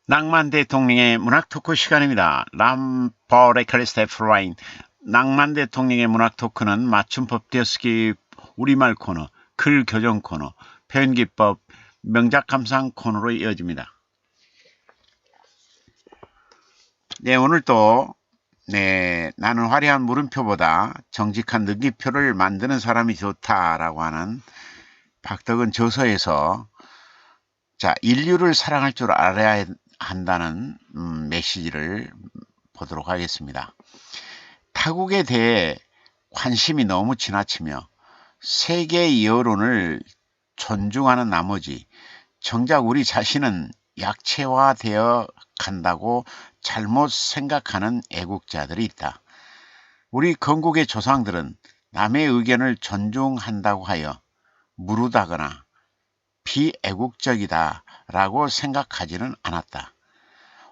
낭만 대통령의 문학 토크 시간입니다. 람버레클리스테프라인 낭만 대통령의 문학 토크는 맞춤법 띄어쓰기 우리말 코너, 글 교정 코너, 표현기법, 명작 감상 코너로 이어집니다. 네, 오늘도 나는 화려한 물음표보다 정직한 느낌표를 만드는 사람이 좋다라고 하는 박덕은 저서에서 인류를 사랑할 줄 알아야 한다는 메시지를 보도록 하겠습니다. 타국에 대해 관심이 너무 지나치며 세계 여론을 존중하는 나머지 정작 우리 자신은 약체화되어 간다고 잘못 생각하는 애국자들이 있다. 우리 건국의 조상들은 남의 의견을 존중한다고 하여 무르다거나 비애국적이다 라고 생각하지는 않았다.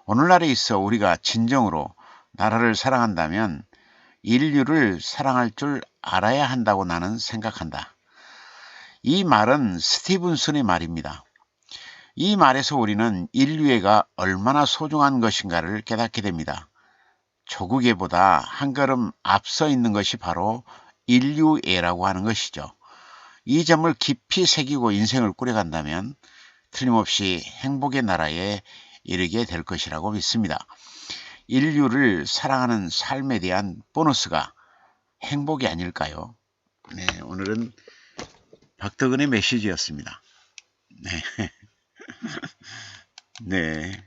오늘날에 있어 우리가 진정으로 나라를 사랑한다면 인류를 사랑할 줄 알아야 한다고 나는 생각한다. 이 말은 스티븐슨의 말입니다. 이 말에서 우리는 인류애가 얼마나 소중한 것인가를 깨닫게 됩니다. 조국애보다 한 걸음 앞서 있는 것이 바로 인류애라고 하는 것이죠. 이 점을 깊이 새기고 인생을 꾸려간다면 틀림없이 행복의 나라에 이르게 될 것이라고 믿습니다. 인류를 사랑하는 삶에 대한 보너스가 행복이 아닐까요? 네, 오늘은 박덕은의 메시지였습니다. 네. 네.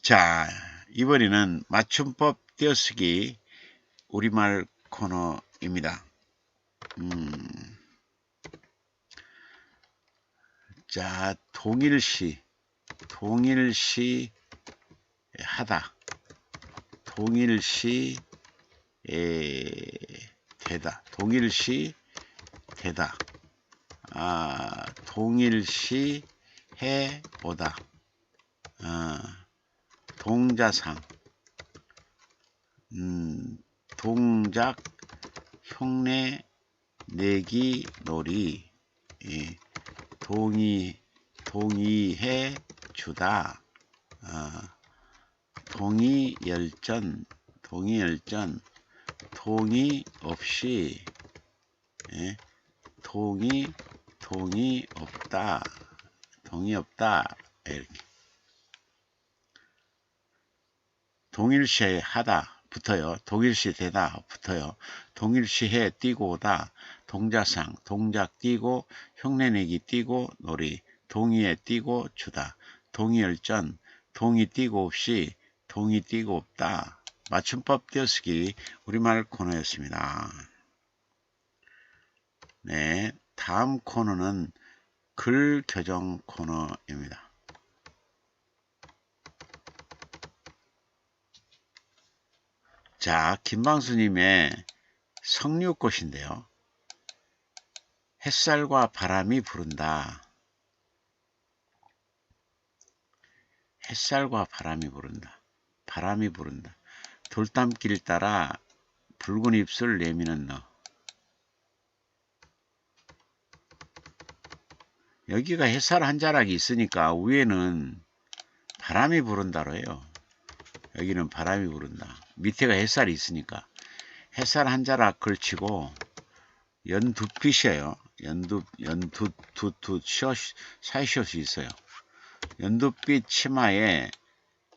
자, 이번에는 맞춤법 띄어쓰기 우리말 코너입니다. 자, 동일시 하다, 동일시 되다, 동일시 되다, 동일시 해보다, 동자상, 동작, 흉내 내기 놀이, 동의해 주다, 동의열전, 동의 없이, 동의 없다, 이렇게. 동일시 하다 붙어요. 동일시 되다 붙어요. 동일시해 띄고 오다, 동자상, 동작 띄고 흉내내기 띄고 놀이, 동의에 띄고 주다, 동의열전, 동의 띄고 없이, 동의 띄고 없다. 맞춤법 띄어쓰기 우리말 코너였습니다. 네, 다음 코너는 글 교정 코너입니다. 자, 김방수님의 석류꽃인데요. 햇살과 바람이 부른다. 햇살과 바람이 부른다. 바람이 부른다. 돌담길 따라 붉은 입술 내미는 너. 여기가 햇살 한 자락이 있으니까 위에는 바람이 부른다로 해요. 여기는 바람이 부른다. 밑에가 햇살이 있으니까 햇살 한 자락 걸치고 연두빛이에요. 사이숏이 있어요. 연두빛 치마에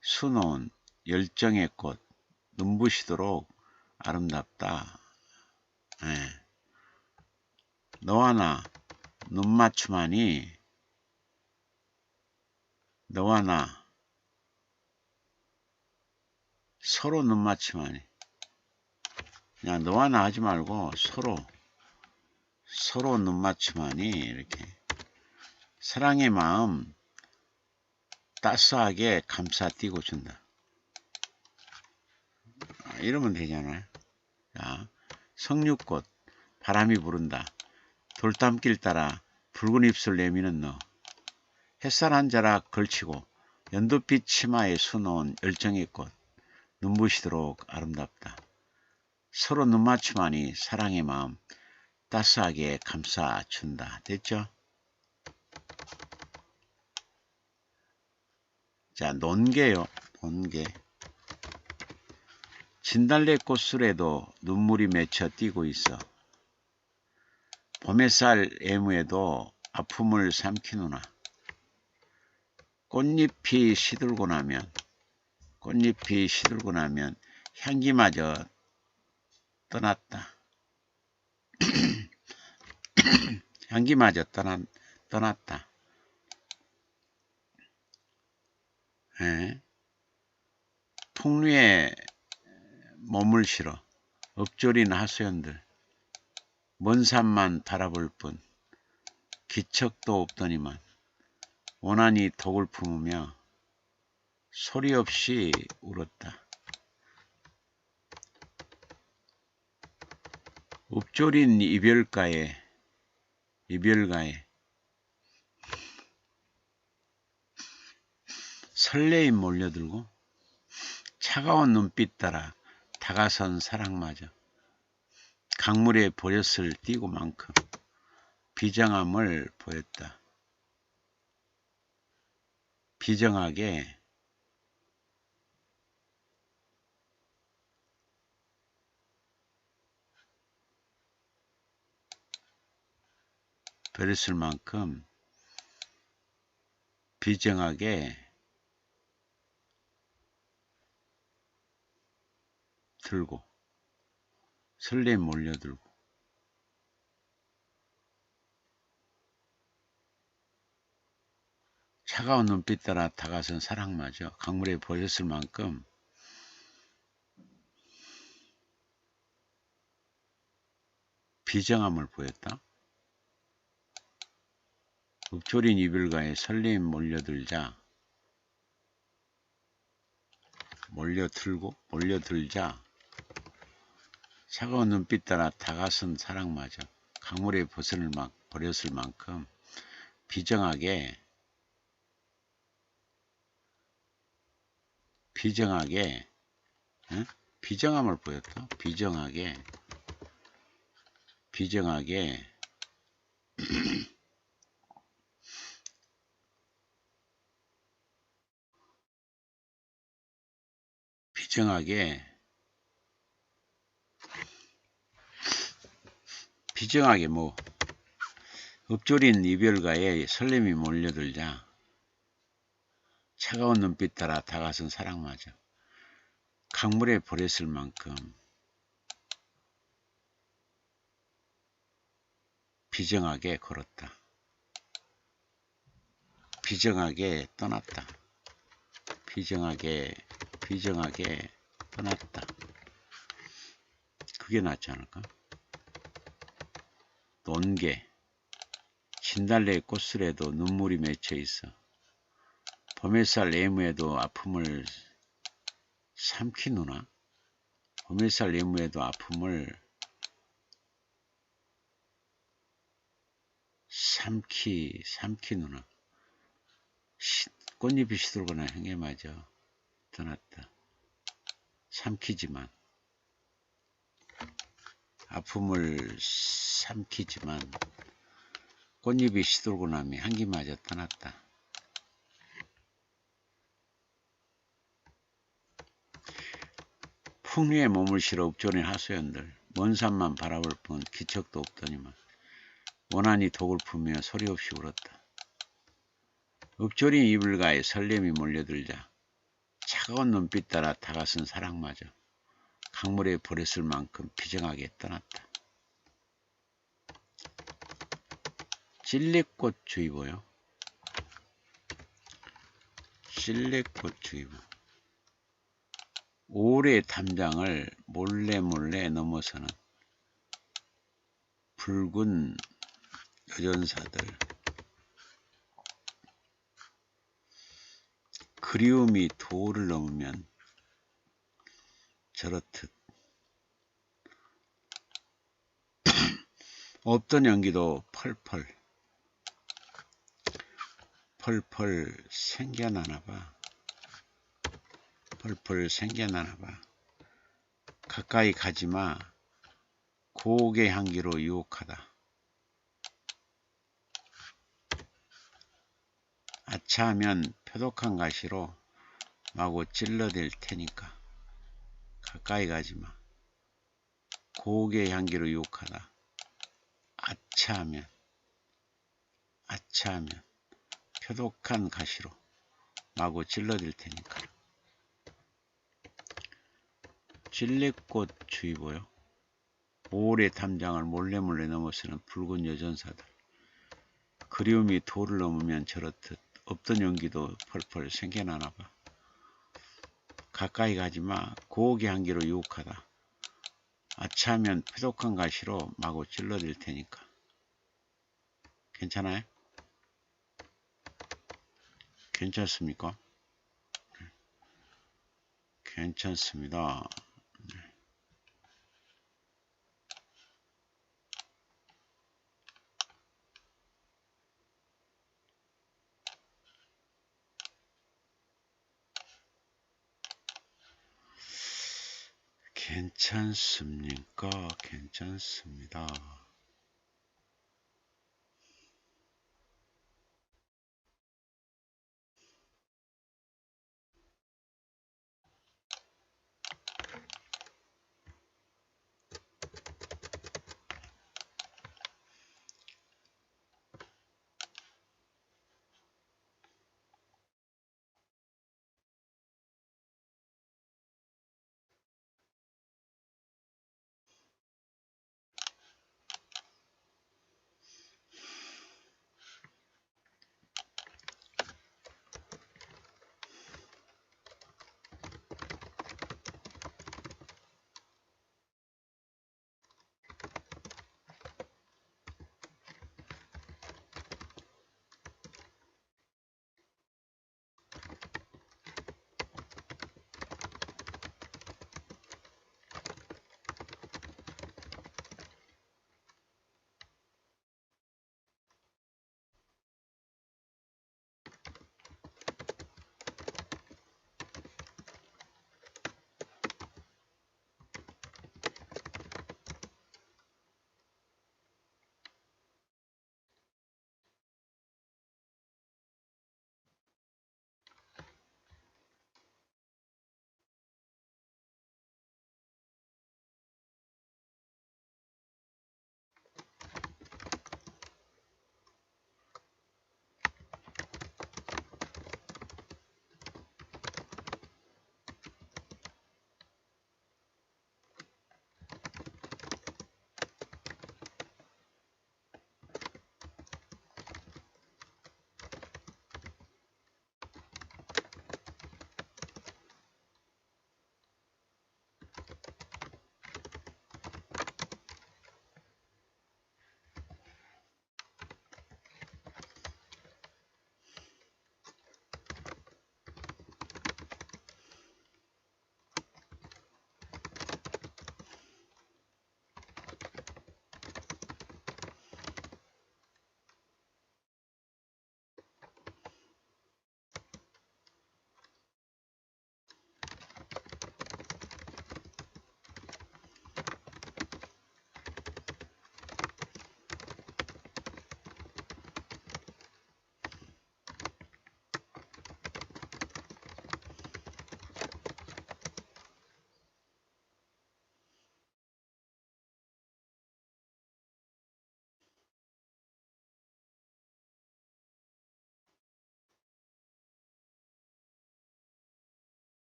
수놓은 열정의 꽃, 눈부시도록 아름답다. 너와 나 눈맞춤하니, 너와 나 서로 눈맞춤하니, 그냥 너와 나 하지 말고 서로 눈맞춤하니, 이렇게 사랑의 마음 따스하게 감싸띄고 준다. 이러면 되잖아요. 자, 석류꽃, 바람이 부른다. 돌담길 따라 붉은 입술 내미는 너. 햇살 한 자락 걸치고 연두빛 치마에 수놓은 열정의 꽃, 눈부시도록 아름답다. 서로 눈맞춤하니 사랑의 마음 따스하게 감싸준다. 됐죠? 자, 논개요. 논개. 진달래 꽃술에도 눈물이 맺혀 뛰고 있어. 봄햇살 애무에도 아픔을 삼키누나. 꽃잎이 시들고 나면 향기마저 떠났다. 향기마저 떠났다. 예? 풍류에 몸을 실어 읊조린 하소연들. 먼 산만 바라볼 뿐 기척도 없더니만 원한이 독을 품으며 소리 없이 울었다. 읊조린 이별가에 설레임 몰려들고 차가운 눈빛 따라 다가선 사랑마저 강물에 버렸을 띠고만큼 비정함을 보였다. 비정하게 버렸을 만큼 비정하게 들고 설렘 몰려들고 차가운 눈빛 따라 다가선 사랑마저 강물에 버렸을 만큼 비정함을 보였다. 읊조린 이별가에 설렘 몰려들자 차가운 눈빛 따라 다가선 사랑마저 강물에 버렸을 만큼 비정하게 비정함을 보였다. 비정하게 뭐 읊조린 이별가에 설렘이 몰려들자 차가운 눈빛 따라 다가선 사랑마저 강물에 버렸을 만큼 비정하게 걸었다. 비정하게 떠났다. 비정하게 떠났다. 그게 낫지 않을까? 논개. 진달래 꽃술에도 눈물이 맺혀 있어. 봄햇살 애무에도 아픔을 삼키누나. 봄햇살 애무에도 아픔을 삼키누나. 꽃잎이 시들거나 향해마저 떠났다. 삼키지만 아픔을 삼키지만 꽃잎이 시들고 나면 향기마저 떠났다. 풍류에 몸을 실어 읊조린 하소연들. 먼 산만 바라볼 뿐 기척도 없더니만 원한이 독을 품며 소리 없이 울었다. 읊조린 이불가에 설렘이 몰려들자 차가운 눈빛 따라 다가선 사랑마저 강물에 버렸을 만큼 비정하게 떠났다. 찔레꽃주의보요. 찔레꽃주의보. 오래 담장을 몰래 넘어서는 붉은 여전사들. 그리움이 도를 넘으면 저렇듯 없던 연기도 펄펄 생겨나나봐. 가까이 가지마. 고옥의 향기로 유혹하다. 아차하면 표독한 가시로 마구 찔러댈 테니까 가까이 가지마. 고개 향기로 유혹하다. 아차하면 표독한 가시로 마구 찔러댈 테니까. 찔레꽃 주의보요. 모래 탐장을 몰래 넘어서는 붉은 여전사들. 그리움이 돌을 넘으면 저렇듯 없던 용기도 펄펄 생겨나나봐. 가까이 가지마. 고개 향기로 유혹하다. 아차하면 표독한 가시로 마구 찔러댈 테니까. 괜찮아요? 괜찮습니까? 괜찮습니다. 괜찮습니까? 괜찮습니다.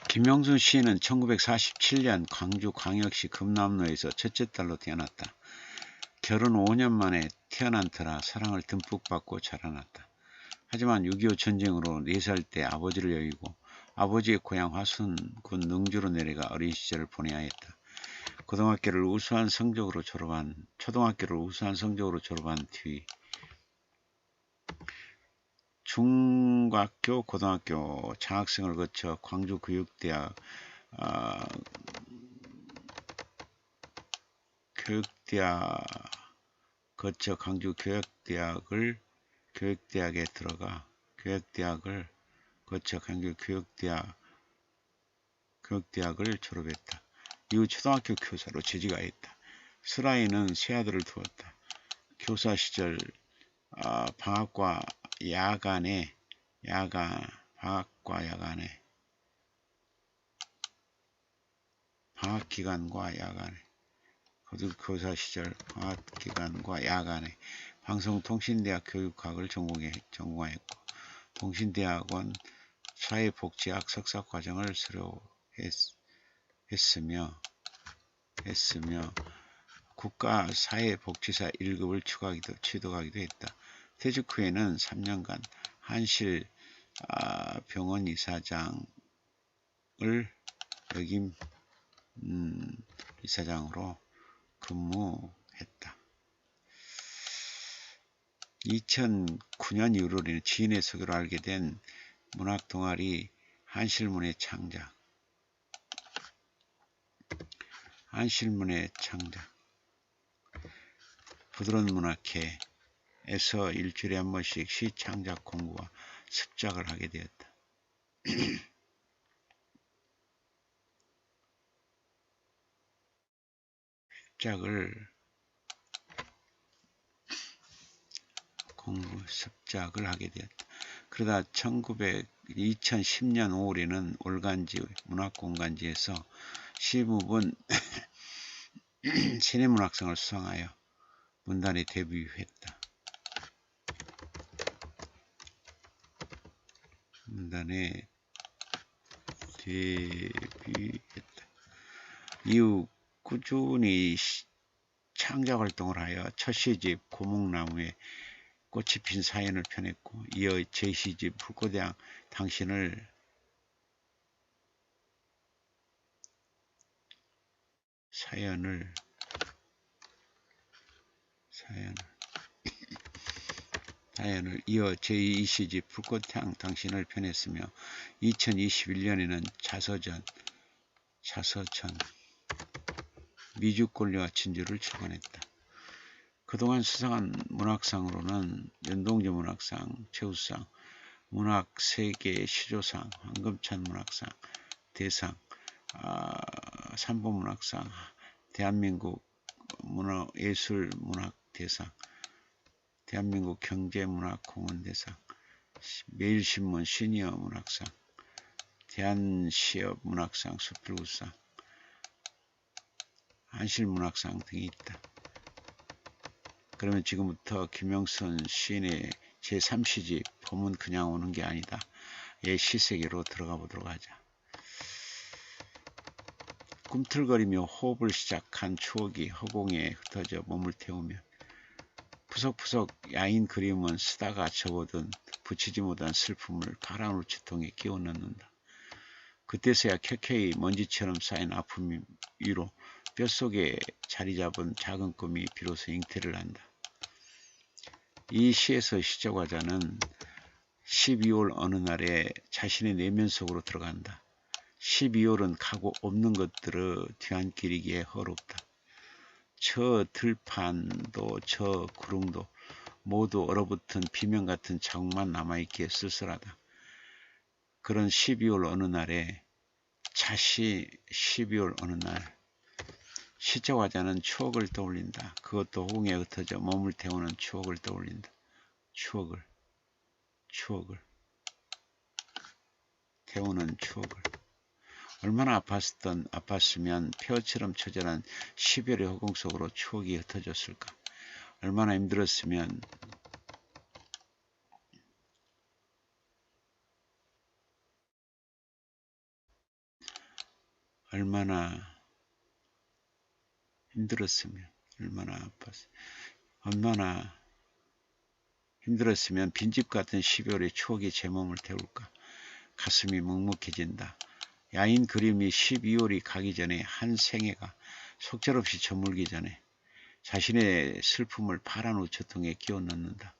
김영순 씨는 1947년 광주광역시 금남로에서 첫째 딸로 태어났다. 결혼 5년 만에 태어난 터라 사랑을 듬뿍 받고 자라났다. 하지만 6.25 전쟁으로 4살 때 아버지를 여의고 아버지의 고향 화순군 능주로 내려가 어린 시절을 보내야 했다. 초등학교를 우수한 성적으로 졸업한 뒤 중학교, 고등학교 장학생을 거쳐 광주교육대학 교육대학에 들어가 교육대학을 거쳐 교육대학을 졸업했다. 이후 초등학교 교사로 재직하였다. 슬아이는 세 아들을 두었다. 교사 시절 방학 기간과 야간에 방송통신대학 교육학을 전공하였고 동신대학원 사회복지학 석사과정을 수료했으며 국가사회복지사 1급을 취득하기도 했다. 퇴직 후에는 3년간 한실병원 이사장으로 근무했다. 2009년 이후로는 지인의 소개로 알게 된 문학동아리 한실문의 창작 부드러운 문학회에서 일주일에 한 번씩 시 창작 공부와 습작을 하게 되었다. 습작을 하게 되었다. 그러다 2010년 5월에는 올간지 문학공간지에서 시무분 신인문학상을 수상하여 문단에 데뷔했다. 이후 꾸준히 창작 활동을 하여 첫 시집 고목나무에 꽃이 핀 사연을 펴냈고 이어 제2집 불꽃의 당신을 이어 제2시집 불꽃향 당신을 펴냈으며 2021년에는 자서전 미주권리와 진주를 출간했다. 그동안 수상한 문학상으로는 연동제 문학상, 최우수상, 문학세계 시조상, 황금찬 문학상, 대상, 삼보문학상, 대한민국 예술문학대상, 대한민국 경제문학공헌대상, 매일신문 시니어 문학상, 대한시협문학상 수필우상, 한실문학상 등이 있다. 그러면 지금부터 김영순 시인의 제3시집 봄은 그냥 오는 게 아니다 의 시세계로 들어가 보도록 하자. 꿈틀거리며 호흡을 시작한 추억이 허공에 흩어져 몸을 태우며 푸석푸석 야인 그림은 쓰다가 접어든 붙이지 못한 슬픔을 파란 울치통에 끼워 넣는다. 그때서야 켜켜이 먼지처럼 쌓인 아픔 위로 뼛속에 자리 잡은 작은 꿈이 비로소 잉태를 한다. 이 시에서 시적화자는 12월 어느 날에 자신의 내면 속으로 들어간다. 12월은 가고 없는 것들을 뒤안기리기에 허롭다. 저 들판도 저 구릉도 모두 얼어붙은 비명 같은 자국만 남아있기에 쓸쓸하다. 그런 12월 어느 날에 12월 어느 날 시적화자는 추억을 떠올린다. 그것도 호응에 흩어져 몸을 태우는 추억을 떠올린다. 태우는 추억을. 얼마나 아팠으면 폐허처럼 처절한 12월의 허공 속으로 추억이 흩어졌을까. 얼마나 힘들었으면 얼마나 힘들었으면, 얼마나 아팠으면, 얼마나 힘들었으면 빈집 같은 12월의 추억이 제 몸을 태울까. 가슴이 먹먹해진다. 야인 그림이 12월이 가기 전에 한 생애가 속절없이 저물기 전에 자신의 슬픔을 파란 우체통에 끼워 넣는다.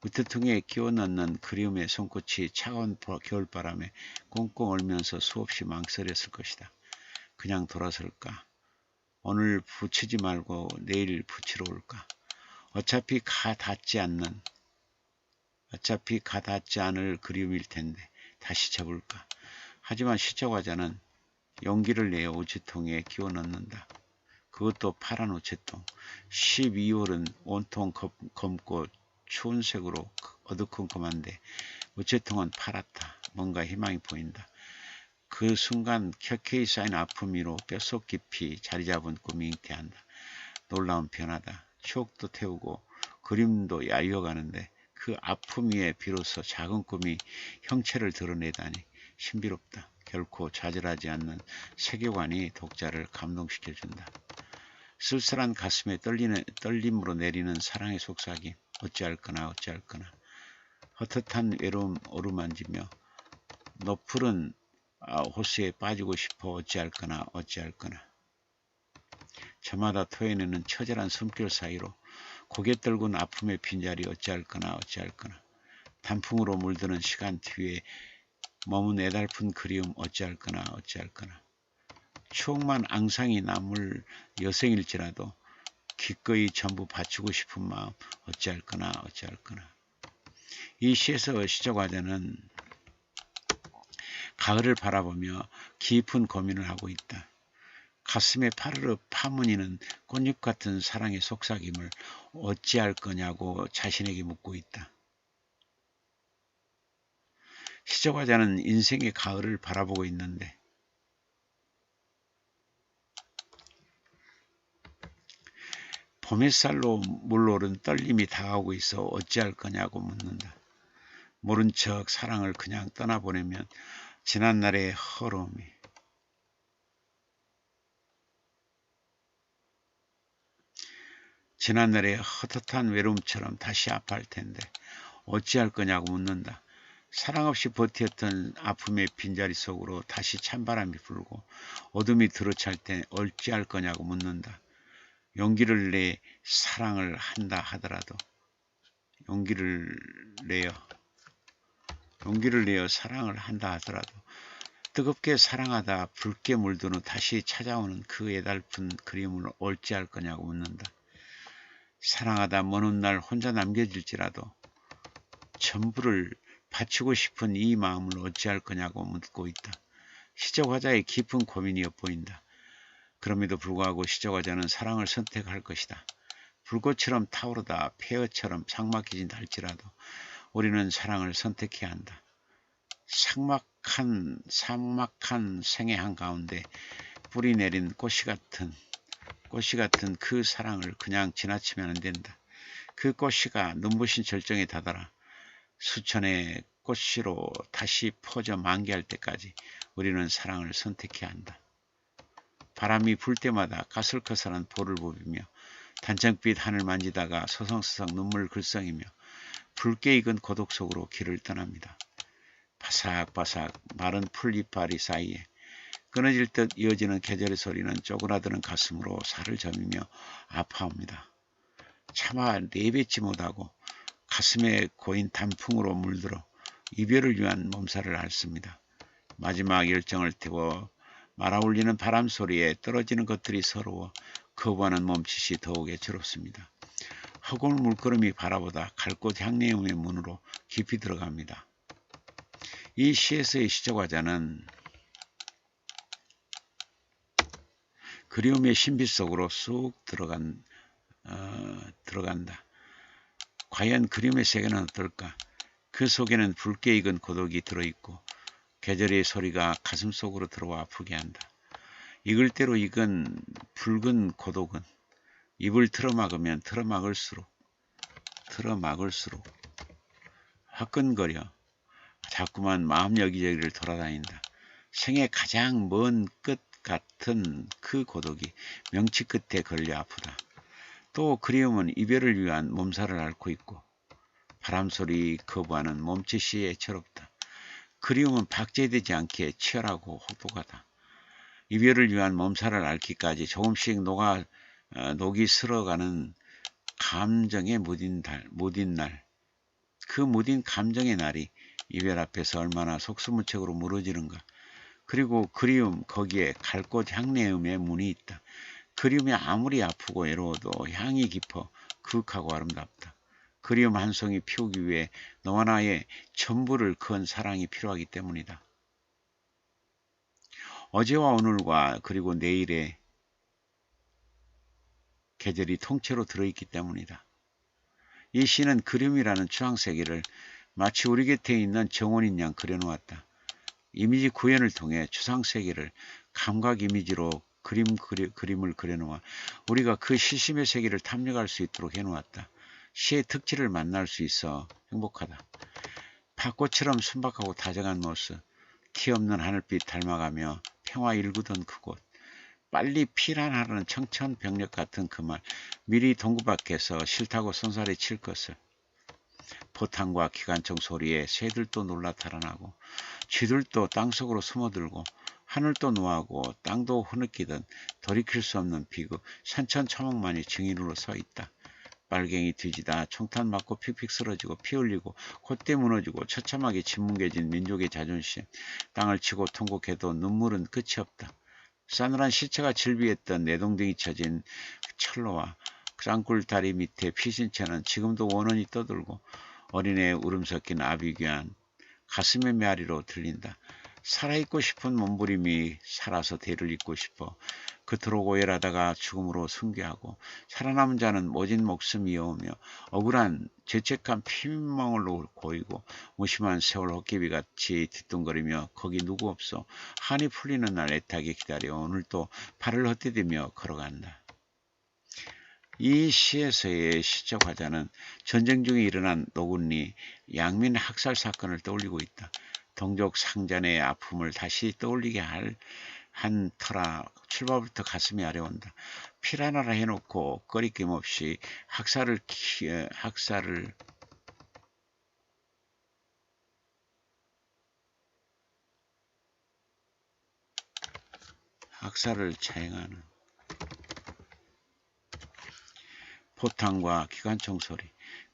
우체통에 끼워 넣는 그리움의 손끝이 차가운 겨울바람에 꽁꽁 얼면서 수없이 망설였을 것이다. 그냥 돌아설까? 오늘 붙이지 말고 내일 붙이러 올까? 어차피 가닿지 않을 그리움일 텐데 다시 접을까? 하지만 시적화자는 용기를 내어 우체통에 끼워 넣는다. 그것도 파란 우체통. 12월은 온통 검고 추운 색으로 어두컴컴한데 우체통은 파랗다. 뭔가 희망이 보인다. 그 순간 켜켜이 쌓인 아픔 위로 뼛속 깊이 자리잡은 꿈이 잉태한다. 놀라운 변화다. 추억도 태우고 그림도 야유어가는데 그 아픔 위에 비로소 작은 꿈이 형체를 드러내다니 신비롭다. 결코 좌절하지 않는 세계관이 독자를 감동시켜준다. 쓸쓸한 가슴에 떨림으로 내리는 사랑의 속삭임. 어찌할거나 어찌할거나. 헛헛한 외로움 어루만지며 너푸른 호수에 빠지고 싶어 어찌할거나 어찌할거나. 저마다 토해내는 처절한 숨결 사이로 고개 떨군 아픔의 빈자리 어찌할거나 어찌할거나. 단풍으로 물드는 시간 뒤에 머문 애달픈 그리움 어찌할거나 어찌할거나. 추억만 앙상이 남을 여생일지라도 기꺼이 전부 바치고 싶은 마음 어찌할거나 어찌할거나. 이 시에서 시적화자는 가을을 바라보며 깊은 고민을 하고 있다. 가슴에 파르르 파무니는 꽃잎 같은 사랑의 속삭임을 어찌할 거냐고 자신에게 묻고 있다. 시적화자는 인생의 가을을 바라보고 있는데 봄햇살로 물오른 떨림이 다가오고 있어 어찌할 거냐고 묻는다. 모른 척 사랑을 그냥 떠나보내면 지난날의 허름이 지난날의 헛헛한 외로움처럼 다시 아파할 텐데 어찌할 거냐고 묻는다. 사랑 없이 버텼던 아픔의 빈자리 속으로 다시 찬바람이 불고 어둠이 들어찰 때 어찌할 거냐고 묻는다. 용기를 내 사랑을 한다 하더라도 용기를 내어 사랑을 한다 하더라도 뜨겁게 사랑하다 붉게 물든 후 다시 찾아오는 그 애달픈 그리움을 어찌할 거냐고 묻는다. 사랑하다 먼 훗날 혼자 남겨질지라도 전부를 바치고 싶은 이 마음을 어찌할 거냐고 묻고 있다. 시적화자의 깊은 고민이 엿보인다. 그럼에도 불구하고 시적화자는 사랑을 선택할 것이다. 불꽃처럼 타오르다 폐허처럼 삭막해진다 할지라도 우리는 사랑을 선택해야 한다. 삭막한 생애 한가운데 뿌리 내린 꽃이 같은 그 사랑을 그냥 지나치면 안 된다. 그 꽃이가 눈부신 절정에 다다라 수천의 꽃씨로 다시 퍼져 만개할 때까지 우리는 사랑을 선택해야 한다. 바람이 불 때마다 가슬가슬한 볼을 부비며 단청빛 하늘 만지다가 서성서성 눈물 글썽이며 붉게 익은 고독 속으로 길을 떠납니다. 바삭바삭 마른 풀 이파리 사이에 끊어질 듯 이어지는 계절의 소리는 쪼그라드는 가슴으로 살을 저미며 아파옵니다. 차마 내뱉지 못하고 가슴에 고인 단풍으로 물들어 이별을 위한 몸살을 앓습니다. 마지막 열정을 태워 말아올리는 바람 소리에 떨어지는 것들이 서러워 거부하는 몸짓이 더욱 애처롭습니다. 허공 물끄러미 바라보다 갈꽃 향내음의 문으로 깊이 들어갑니다. 이 시에서의 시적화자는 그리움의 신비 속으로 쑥 들어간다. 과연 그림의 세계는 어떨까? 그 속에는 붉게 익은 고독이 들어있고 계절의 소리가 가슴 속으로 들어와 아프게 한다. 익을 대로 익은 붉은 고독은 입을 틀어막으면 틀어막을수록 화끈거려 자꾸만 마음 여기저기를 돌아다닌다. 생의 가장 먼 끝 같은 그 고독이 명치 끝에 걸려 아프다. 또 그리움은 이별을 위한 몸살을 앓고 있고 바람소리 거부하는 몸짓이 애처롭다. 그리움은 박제되지 않게 치열하고 혹독하다. 이별을 위한 몸살을 앓기까지 조금씩 녹이 슬어가는 감정의 무딘 날, 그 무딘 감정의 날이 이별 앞에서 얼마나 속수무책으로 무너지는가. 그리고 그리움 거기에 갈 곳 향내음의 문이 있다. 그리움이 아무리 아프고 외로워도 향이 깊어 그윽하고 아름답다. 그리움 한 송이 피우기 위해 너와 나의 전부를 건 사랑이 필요하기 때문이다. 어제와 오늘과 그리고 내일의 계절이 통째로 들어있기 때문이다. 이 시는 그림이라는 추상세계를 마치 우리 곁에 있는 정원인 양 그려놓았다. 이미지 구현을 통해 추상세계를 감각 이미지로 그림을 그려놓아 우리가 그 시심의 세계를 탐닉할 수 있도록 해놓았다. 시의 특질을 만날 수 있어 행복하다. 밭꽃처럼 순박하고 다정한 모습, 티 없는 하늘빛 닮아가며 평화 일구던 그곳, 빨리 피란하라는 청천벽력 같은 그 말, 미리 동구 밖에서 싫다고 손살에 칠 것을. 포탄과 기관총 소리에 새들도 놀라 달아나고 쥐들도 땅속으로 숨어들고 하늘도 노하고 땅도 흐느끼던 돌이킬 수 없는 비극 산천초목만이 증인으로 서 있다. 빨갱이 뒤지다 총탄 맞고 픽픽 쓰러지고 피 흘리고 콧대 무너지고 처참하게 짓뭉개진 민족의 자존심, 땅을 치고 통곡해도 눈물은 끝이 없다. 싸늘한 시체가 질비했던 내동댕이 쳐진 철로와 쌍굴 다리 밑에 피신체는 지금도 원원이 떠들고 어린애의 울음 섞인 아비규한 가슴의 메아리로 들린다. 살아있고 싶은 몸부림이 살아서 대를 잇고 싶어 그토록 오열하다가 죽음으로 순교하고 살아남은 자는 모진 목숨 이어오며 억울한 죄책감 피멍을 고이고 무심한 세월 헛개비같이 뒤뚱거리며 거기 누구 없어 한이 풀리는 날 애타게 기다려 오늘 또 발을 헛디디며 걸어간다. 이 시에서의 시적 화자는 전쟁 중에 일어난 노군리 양민 학살 사건을 떠올리고 있다. 동족 상잔의 아픔을 다시 떠올리게 한 터라 출발부터 가슴이 아려온다. 피라나라 해놓고 꺼리낌 없이 학살을 자행하는 포탄과 기관총 소리,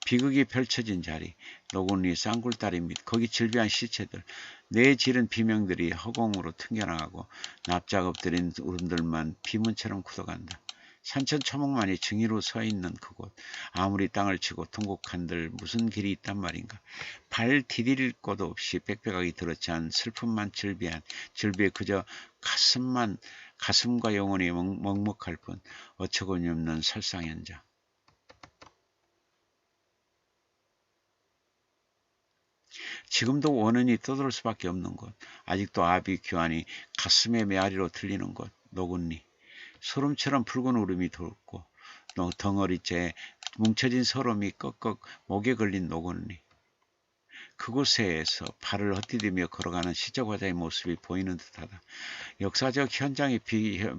비극이 펼쳐진 자리, 노군리 쌍굴다리 및 거기 질비한 시체들, 내지른 비명들이 허공으로 튕겨나가고 납작 엎드린 울음들만 비문처럼 굳어간다. 산천초목만이 증인으로 서 있는 그곳, 아무리 땅을 치고 통곡한들 무슨 길이 있단 말인가. 발 디딜 곳 없이 빽빽하게 들어찬 슬픔만 질비에 그저 가슴과 영혼이 먹먹할 뿐 어처구니 없는 설상현장. 지금도 원한이 떠돌 수밖에 없는 곳, 아직도 아비 귀환이 가슴의 메아리로 들리는 곳, 노군리. 소름처럼 붉은 울음이 돋고 덩어리째 뭉쳐진 서름이 꺽꺽 목에 걸린 노군리. 그곳에서 발을 헛디디며 걸어가는 시적화자의 모습이 보이는 듯하다. 역사적 현장의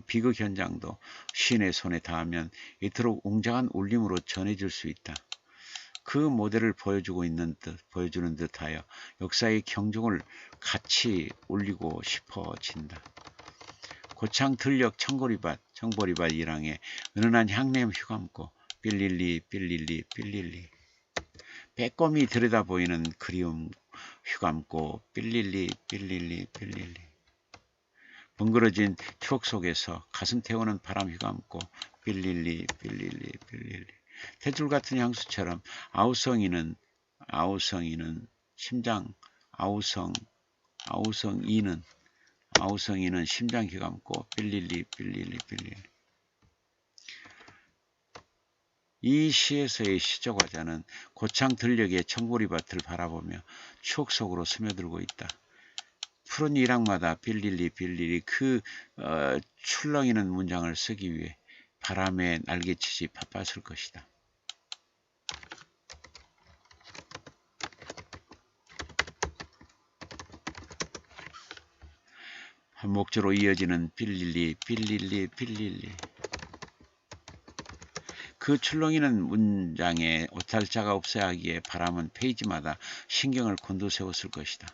비극 현장도 시인의 손에 닿으면 이토록 웅장한 울림으로 전해질 수 있다. 그 모델을 보여주는 듯하여 역사의 경종을 같이 울리고 싶어진다. 고창 들녘 청보리밭 이랑에 은은한 향냄 휘감고 삘릴리 빼꼼히 들여다보이는 그리움 휘감고 삘릴리 뭉그러진 추억 속에서 가슴 태우는 바람 휘감고 삘릴리 대줄 같은 향수처럼 아우성이는 심장 아우성이는 심장 휘감고 삘릴리 이 시에서의 시적 화자는 고창 들녘의 청보리밭을 바라보며 추억 속으로 스며들고 있다. 푸른 이랑마다 빌릴리 그 출렁이는 문장을 쓰기 위해 바람에 날개치지 바빴을 것이다. 목조로 이어지는 빌릴리 빌릴리 빌릴리. 그 출렁이는 문장에 오탈자가 없어야 하기에 바람은 페이지마다 신경을 곤두세웠을 것이다.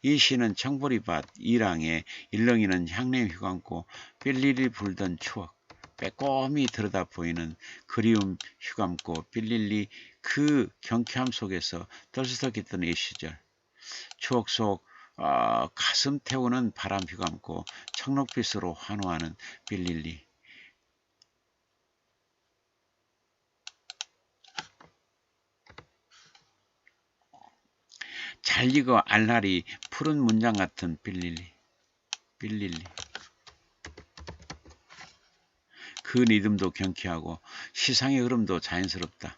이 시는 청보리밭 이랑에 일렁이는 향냄 휘감고 빌릴리 불던 추억, 빼꼼히 들여다 보이는 그리움 휘감고 빌릴리 그 경쾌함 속에서 떨썩했던 이 시절. 추억 속 가슴 태우는 바람 휘감고 청록빛으로 환호하는 빌릴리. 잘 익어 알날이 푸른 문장 같은 빌릴리. 빌릴리. 그 리듬도 경쾌하고 시상의 흐름도 자연스럽다.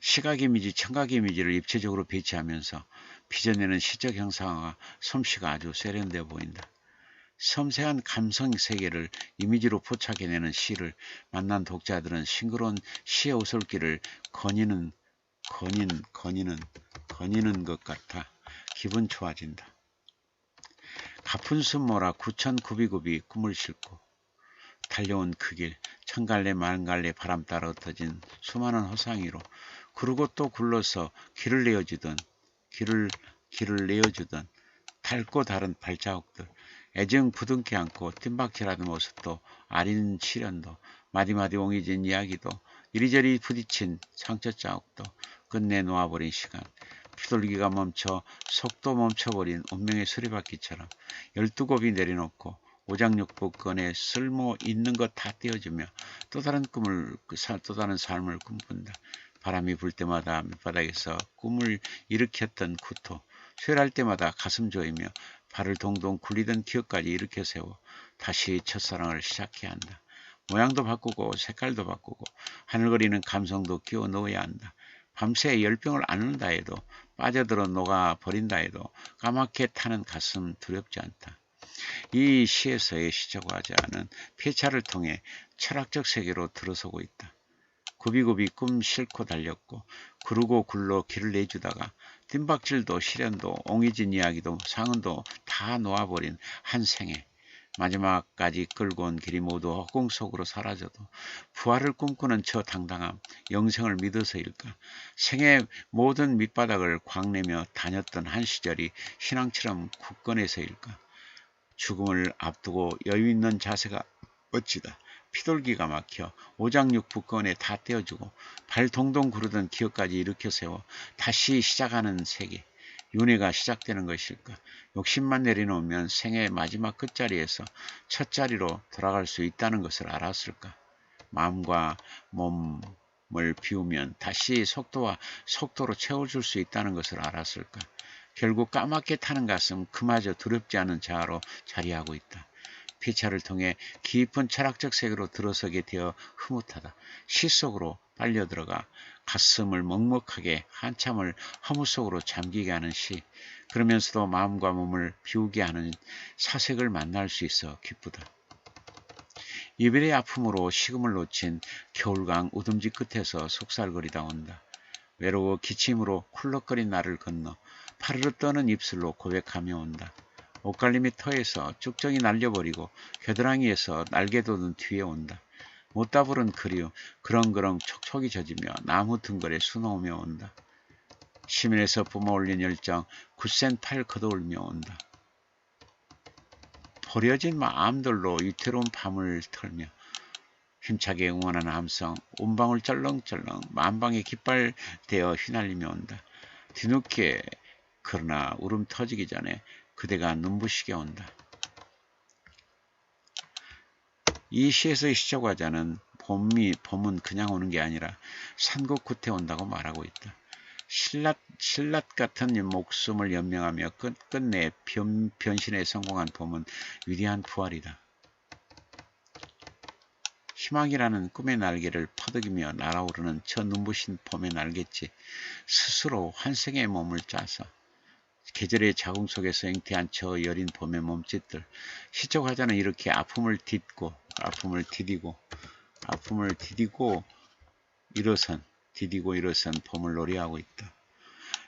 시각 이미지, 청각 이미지를 입체적으로 배치하면서 빚어내는 시적 형상과 솜씨가 아주 세련되어 보인다. 섬세한 감성 세계를 이미지로 포착해내는 시를 만난 독자들은 싱그러운 시의 오솔길을 거니는 것 같아 기분 좋아진다. 가쁜 숨모라 구천 구비구비 꿈을 싣고 달려온 그 길, 천갈래 만갈래 바람 따라 흩어진 수많은 허상 위로 그러고 또 굴러서 길을 내어주던 닳고 다른 발자국들, 애정 부둥켜 안고 뜀박질하는 모습도 아린 시련도 마디마디 옹이진 이야기도 이리저리 부딪힌 상처 자국도 끝내 놓아버린 시간, 피돌기가 멈춰 속도 멈춰버린 운명의 수리바퀴처럼 12곱이 내려놓고 오장육부 꺼내 쓸모 있는 것 다 떼어주며 또 다른 삶을 꿈꾼다. 바람이 불 때마다 밑바닥에서 꿈을 일으켰던 구토, 쇠할 때마다 가슴 조이며 발을 동동 굴리던 기억까지 일으켜 세워 다시 첫사랑을 시작해야 한다. 모양도 바꾸고 색깔도 바꾸고 하늘거리는 감성도 끼워 넣어야 한다. 밤새 열병을 앓는다 해도 빠져들어 녹아버린다 해도 까맣게 타는 가슴 두렵지 않다. 이 시에서의 시적화자는 폐차를 통해 철학적 세계로 들어서고 있다. 굽이굽이 꿈 싣고 달렸고 구르고 굴러 길을 내주다가 뜀박질도 시련도 옹이진 이야기도 상흔도 다 놓아버린 한 생에 마지막까지 끌고 온 길이 모두 허공 속으로 사라져도 부활을 꿈꾸는 저 당당함, 영생을 믿어서일까? 생의 모든 밑바닥을 광내며 다녔던 한 시절이 신앙처럼 굳건해서일까? 죽음을 앞두고 여유 있는 자세가 멋지다. 피돌기가 막혀 오장육부 꺼내 다 떼어주고 발 동동 구르던 기억까지 일으켜 세워 다시 시작하는 세계. 윤회가 시작되는 것일까? 욕심만 내려놓으면 생의 마지막 끝자리에서 첫 자리로 돌아갈 수 있다는 것을 알았을까? 마음과 몸을 비우면 다시 속도로 채워줄 수 있다는 것을 알았을까? 결국 까맣게 타는 가슴 그마저 두렵지 않은 자아로 자리하고 있다. 피차를 통해 깊은 철학적 세계로 들어서게 되어 흐뭇하다. 시 속으로 빨려 들어가 가슴을 먹먹하게 한참을 허무 속으로 잠기게 하는 시. 그러면서도 마음과 몸을 비우게 하는 사색을 만날 수 있어 기쁘다. 이별의 아픔으로 식음을 놓친 겨울강 우듬지 끝에서 속살거리다 온다. 외로워 기침으로 쿨럭거린 나를 건너 파르르 떠는 입술로 고백하며 온다. 옷갈림의 터에서 쭉정이 날려버리고 겨드랑이에서 날개 돋은 뒤에 온다. 못다 부른 그리움 그렁그렁 촉촉이 젖으며 나무 등걸에 수놓으며 온다. 시민에서 뿜어올린 열정 굳센 팔 걷어올며 온다. 버려진 마음들로 위태로운 밤을 털며 힘차게 응원하는 함성 온방울 쩔렁쩔렁 만방에 깃발되어 휘날리며 온다. 뒤늦게 그러나 울음 터지기 전에 그대가 눈부시게 온다. 이 시에서의 시적화자는 봄은 그냥 오는 게 아니라 산곡 끝에 온다고 말하고 있다. 신랏 같은 목숨을 연명하며 끝내 변신에 성공한 봄은 위대한 부활이다. 희망이라는 꿈의 날개를 퍼득이며 날아오르는 저 눈부신 봄의 날갯짓 스스로 환생의 몸을 짜서 계절의 자궁 속에서 잉태한 저 여린 봄의 몸짓들. 시적화자는 이렇게 아픔을 디디고 일어선 봄을 노래하고 있다.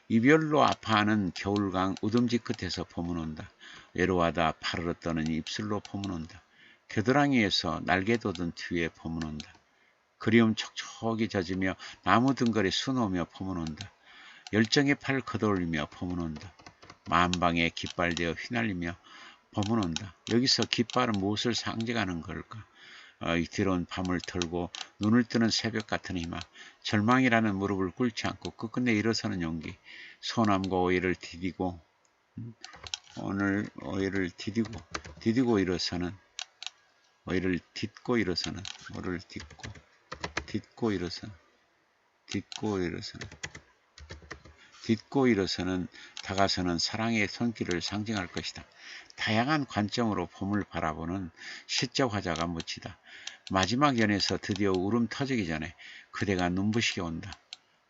이별로 아파하는 겨울강 우듬지 끝에서 봄은 온다. 외로워하다 파르르 떠는 입술로 봄은 온다. 겨드랑이에서 날개 돋은 뒤에 봄은 온다. 그리움 촉촉이 젖으며 나무 등걸이 수놓으며 봄은 온다. 열정의 팔 걷어올리며 봄은 온다. 만방에 깃발되어 휘날리며 봄은 온다. 여기서 깃발은 무엇을 상징하는 걸까? 뒤로운 밤을 털고 눈을 뜨는 새벽 같은 희망, 절망이라는 무릎을 꿇지 않고 끝끝내 일어서는 용기, 소남과 오해를 디디고 오늘 오해를 디디고 일어서는 오해를 딛고 일어서는 오를 딛고 일어서는 딛고 일어서는 다가서는 사랑의 손길을 상징할 것이다. 다양한 관점으로 봄을 바라보는 시적 화자가 묻히다. 마지막 연에서 드디어 울음 터지기 전에 그대가 눈부시게 온다.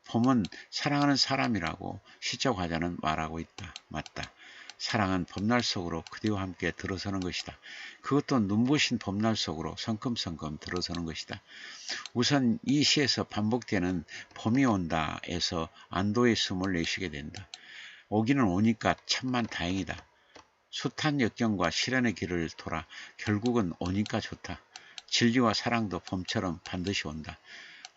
봄은 사랑하는 사람이라고 시적 화자는 말하고 있다. 맞다. 사랑은 봄날 속으로 그대와 함께 들어서는 것이다. 그것도 눈부신 봄날 속으로 성큼성큼 들어서는 것이다. 우선 이 시에서 반복되는 봄이 온다에서 안도의 숨을 내쉬게 된다. 오기는 오니까 참만 다행이다. 숱한 역경과 시련의 길을 돌아 결국은 오니까 좋다. 진리와 사랑도 봄처럼 반드시 온다.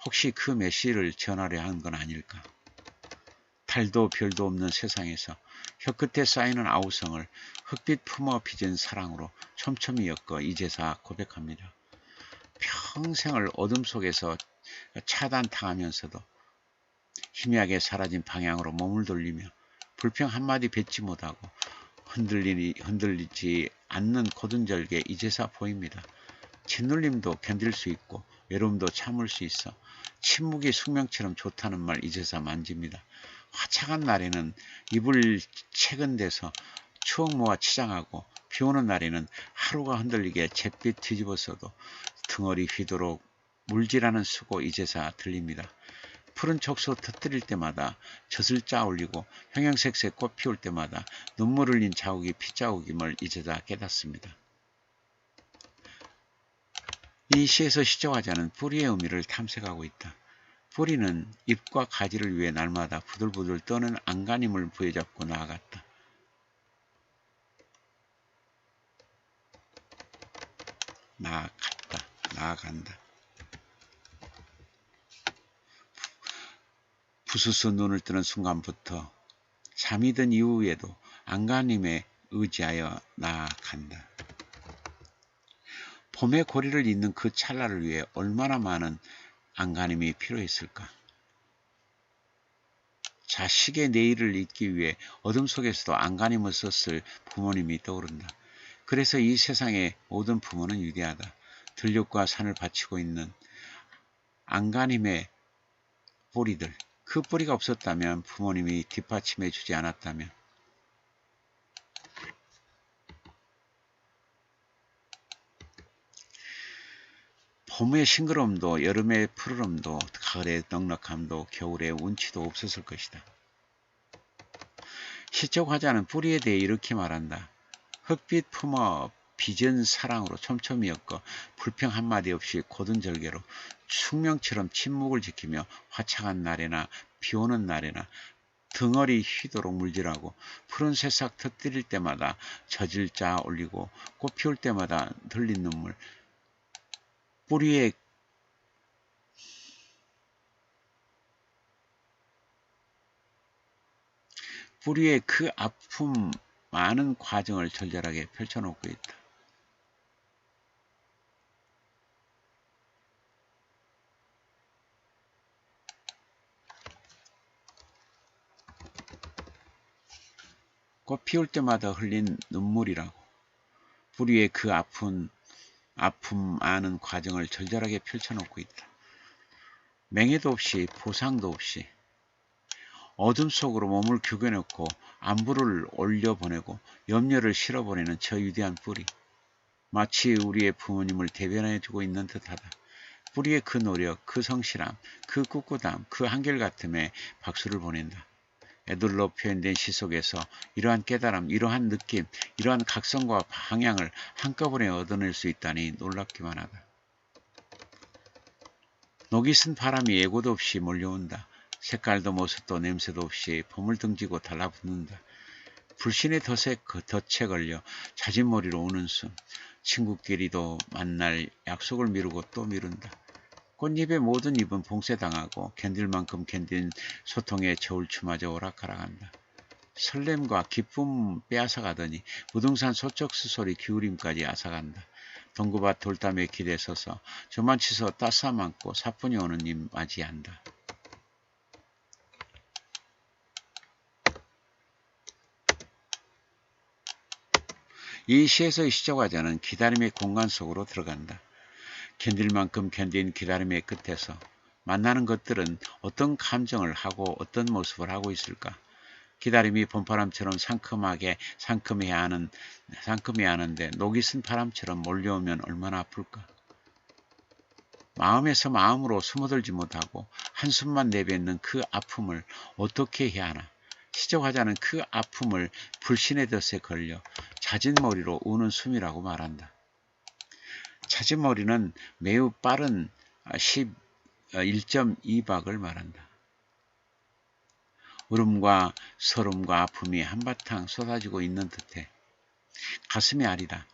혹시 그 메시지를 전하려 한 건 아닐까? 달도 별도 없는 세상에서 혀끝에 쌓이는 아우성을 흙빛 품어 빚은 사랑으로 촘촘히 엮어 이제사 고백합니다. 평생을 어둠 속에서 차단당하면서도 희미하게 사라진 방향으로 몸을 돌리며 불평 한마디 뱉지 못하고 흔들리지 않는 고든 절개 이제사 보입니다. 짓눌림도 견딜 수 있고 외로움도 참을 수 있어 침묵이 숙명처럼 좋다는 말 이제사 만집니다. 화창한 날에는 이불 채근대서 추억 모아 치장하고 비오는 날에는 하루가 흔들리게 잿빛 뒤집어서도 등어리 휘도록 물질하는 수고 이제사 들립니다. 푸른 촉수 터뜨릴 때마다 젖을 짜 올리고 형형색색 꽃 피울 때마다 눈물 흘린 자국이 피자국임을 이제사 깨닫습니다. 이 시에서 시적화자는 뿌리의 의미를 탐색하고 있다. 뿌리는 잎과 가지를 위해 날마다 부들부들 떠는 안간힘을 부여잡고 나아갔다. 나아간다. 부스스 눈을 뜨는 순간부터 잠이 든 이후에도 안간힘에 의지하여 나아간다. 봄의 고리를 잇는 그 찰나를 위해 얼마나 많은 안간힘이 필요했을까? 자식의 내일을 잇기 위해 어둠 속에서도 안간힘을 썼을 부모님이 떠오른다. 그래서 이 세상의 모든 부모는 위대하다. 들녘과 산을 바치고 있는 안간힘의 뿌리들, 그 뿌리가 없었다면 부모님이 뒷받침해 주지 않았다면 봄의 싱그러움도 여름의 푸르름도 가을의 넉넉함도 겨울의 운치도 없었을 것이다. 시적 화자는 뿌리에 대해 이렇게 말한다. 흙빛 품어 빚은 사랑으로 촘촘히 엮어 불평 한마디 없이 고든 절개로 숙명처럼 침묵을 지키며 화창한 날에나 비오는 날에나 등어리 휘도록 물질하고 푸른 새싹 터뜨릴 때마다 젖을 짜 올리고 꽃 피울 때마다 흘린 눈물 뿌리의 그 아픔 많은 과정을 절절하게 펼쳐놓고 있다. 꽃 피울 때마다 흘린 눈물이라고 뿌리의 그 아픔 많은 과정을 절절하게 펼쳐놓고 있다. 맹해도 없이 보상도 없이 어둠 속으로 몸을 규겨놓고 안부를 올려보내고 염려를 실어보내는 저 위대한 뿌리. 마치 우리의 부모님을 대변해주고 있는 듯하다. 뿌리의 그 노력, 그 성실함, 그 꿋꿋함, 그 한결같음에 박수를 보낸다. 애들로 표현된 시 속에서 이러한 깨달음, 이러한 느낌, 이러한 각성과 방향을 한꺼번에 얻어낼 수 있다니 놀랍기만 하다. 녹이 쓴 바람이 예고도 없이 몰려온다. 색깔도 모습도 냄새도 없이 봄을 등지고 달라붙는다. 불신의 덫에 걸려 자진몰이로 우는 숨. 친구끼리도 만날 약속을 미루고 또 미룬다. 꽃잎의 모든 잎은 봉쇄당하고 견딜 만큼 견딘 소통의 저울추마저 오락가락한다. 설렘과 기쁨 빼앗아가더니 무등산 소쩍스 소리 기울임까지 앗아간다. 동구밭 돌담에 기대 서서 저만치서 따스함 안고 사뿐히 오는 님 맞이한다. 이 시에서의 시적화자는 기다림의 공간 속으로 들어간다. 견딜 만큼 견딘 기다림의 끝에서 만나는 것들은 어떤 감정을 하고 어떤 모습을 하고 있을까? 기다림이 봄바람처럼 상큼해야 하는데 녹이 쓴 바람처럼 몰려오면 얼마나 아플까? 마음에서 마음으로 숨어들지 못하고 한숨만 내뱉는 그 아픔을 어떻게 해야 하나? 시적화자는 그 아픔을 불신의 덫에 걸려 자진몰이로 우는 숨이라고 말한다. 자진몰이는 매우 빠른 1.2박을 말한다. 울음과 서름과 아픔이 한바탕 쏟아지고 있는 듯해 가슴이 아리다.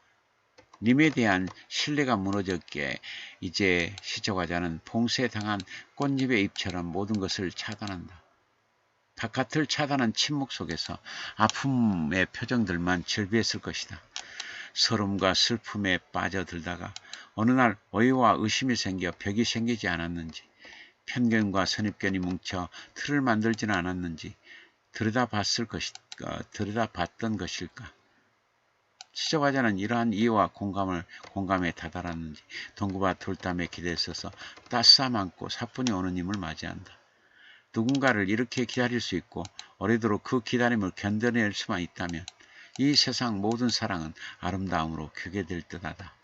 님에 대한 신뢰가 무너졌기에 이제 시적화자는 봉쇄당한 꽃잎의 잎처럼 모든 것을 차단한다. 바깥을 차단한 침묵 속에서 아픔의 표정들만 절비했을 것이다. 서름과 슬픔에 빠져들다가 어느 날 오해와 의심이 생겨 벽이 생기지 않았는지, 편견과 선입견이 뭉쳐 틀을 만들지는 않았는지 들여다봤던 것일까? 시적화자는 이러한 이해와 공감에 다다랐는지 동구밭 돌담에 기대서서 따스함 안고 사뿐히 오는 힘을 맞이한다. 누군가를 이렇게 기다릴 수 있고 오래도록 그 기다림을 견뎌낼 수만 있다면 이 세상 모든 사랑은 아름다움으로 규개될 듯하다.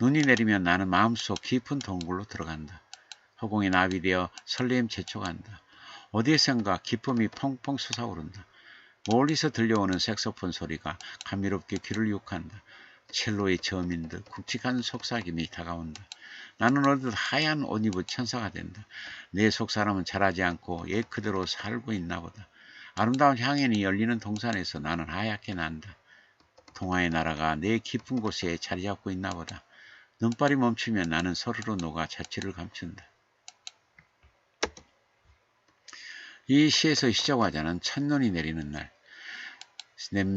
눈이 내리면 나는 마음속 깊은 동굴로 들어간다. 허공에 나비되어 설렘 재촉한다. 어디에선가 기쁨이 펑펑 솟아오른다. 멀리서 들려오는 색소폰 소리가 감미롭게 귀를 유혹한다. 첼로의 저민 듯 굵직한 속삭임이 다가온다. 나는 어느덧 하얀 옷 입은 천사가 된다. 내 속사람은 자라지 않고 옛 그대로 살고 있나 보다. 아름다운 향연이 열리는 동산에서 나는 하얗게 난다. 동화의 나라가 내 깊은 곳에 자리 잡고 있나 보다. 눈발이 멈추면 나는 서로로 녹아 자취를 감춘다. 이 시에서 시적화자는 첫눈이 내리는 날,